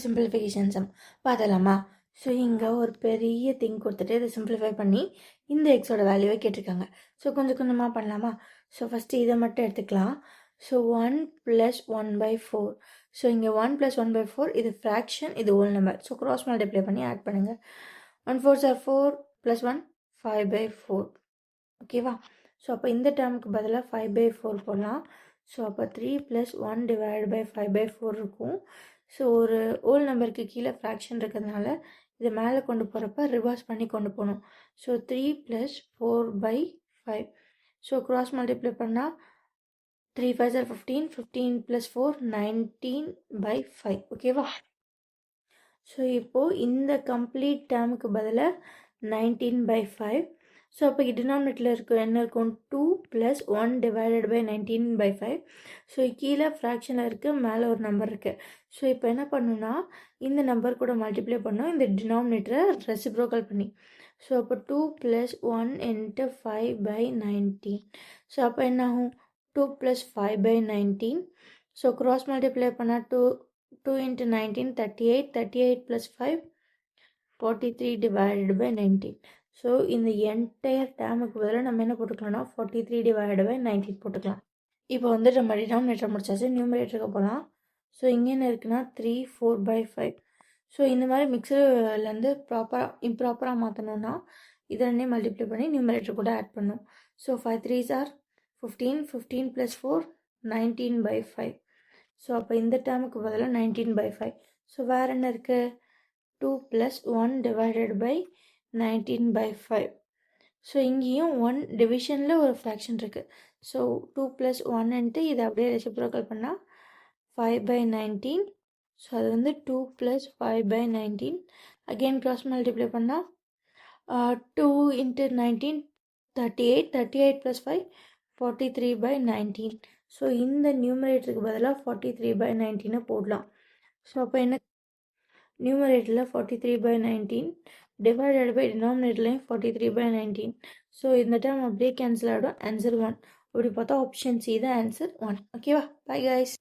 Simplification some பார்த்தலாமா? So இங்கே ஒரு பெரிய திங் கொடுத்துட்டு இதை சிம்பிளிஃபை பண்ணி இந்த எக்ஸோட வேல்யூவை கேட்டிருக்காங்க. ஸோ கொஞ்சம் கொஞ்சமாக பண்ணலாமா? ஸோ ஃபஸ்ட்டு இதை மட்டும் எடுத்துக்கலாம். ஸோ 1 + 1/4. ஸோ இங்கே 1 + 1/4 இது ஃப்ராக்ஷன், இது whole number. So cross multiply பண்ணி ஆட் பண்ணுங்கள். 1 4s are 4 + 1 5/4. ஓகேவா? ஸோ அப்போ இந்த டேர்முக்கு பதிலாக 5/4 போடலாம். ஸோ அப்போ 3 + 1 / 5/4 இருக்கும். ஸோ ஒரு ஹோல் நம்பருக்கு கீழே ஃப்ராக்ஷன் இருக்கிறதுனால இதை மேலே கொண்டு போகிறப்ப ரிவர்ஸ் பண்ணி கொண்டு போகணும். ஸோ 3 + 4/5. ஸோ க்ராஸ் மல்டிப்ளை பண்ணால் 3 5s are 15, 15 + 4 19/5. ஓகேவா? ஸோ இப்போது இந்த கம்ப்ளீட் டேர்முக்கு பதிலாக 19/5. ஸோ அப்போ டினாமினேட்டரில் என்ன இருக்கும்? 2 + 1 / 19/5. ஸோ கீழே ஃப்ராக்ஷனில் இருக்குது, மேலே ஒரு நம்பர் இருக்குது. ஸோ இப்போ என்ன பண்ணணும்னா இந்த நம்பர் கூட மல்டிப்ளை பண்ணோம், இந்த டினாமினேட்டரை ரெசிப்ரோக்கல் பண்ணி. ஸோ அப்போ 2 + 1 × 5/19. ஸோ அப்போ என்ன ஆகும்? 2 + 5/19. ஸோ க்ராஸ் மல்டிப்ளை பண்ணால் 2 × 19 38, 38 + 5 43 / 19. ஸோ இந்த என்டையர் டேர்முக்கு பதிலாக நம்ம என்ன போட்டுக்கலாம்னா 43 / 19 போட்டுக்கலாம். இப்போ வந்து நம்ம டினாமினேட்டர் முடிச்சாச்சு, நியூமரேட்டருக்கு போகலாம். ஸோ இங்கே என்ன இருக்குன்னா 3 4/5. ஸோ இந்த மாதிரி மிக்சர்லேருந்து இம்ப்ராப்பராக மாற்றணுன்னா இதை ரெண்டே மல்டிப்ளை பண்ணி நியூமரேட்டர் கூட ஆட் பண்ணணும். So 5 3s are 15, 15 + 4 19/5. ஸோ அப்போ இந்த டேர்முக்கு பதிலாக 19/5. ஸோ வேறு என்ன இருக்குது? 2 + 1 / 19/5. ஸோ இங்கேயும் 1 டிவிஷனில் ஒரு ஃப்ராக்ஷன் இருக்குது. ஸோ 2 + 1 இதை அப்படியே ரெசிப்ரோக்கல் பண்ணால் 5/19. ஸோ அது வந்து 2 + 5/19. அகெயின் க்ராஸ் மல்டிப்ளை பண்ணால் 2 × 19 38, 38 + 5 43/19. ஸோ இந்த நியூமரேட்டருக்கு பதிலாக 43/19 போடலாம். ஸோ அப்போ என்ன? நியூமரேட்டரில் 43/19 டிவைடட் பை டினாமினேட்டர்லையும் 43/19. ஸோ இந்த டைம் அப்படியே கேன்சல் ஆகிடும். ஆன்சர் 1. அப்படி பார்த்தா ஆப்ஷன் சி தான் ஆன்சர் 1. ஓகேவா? Bye guys.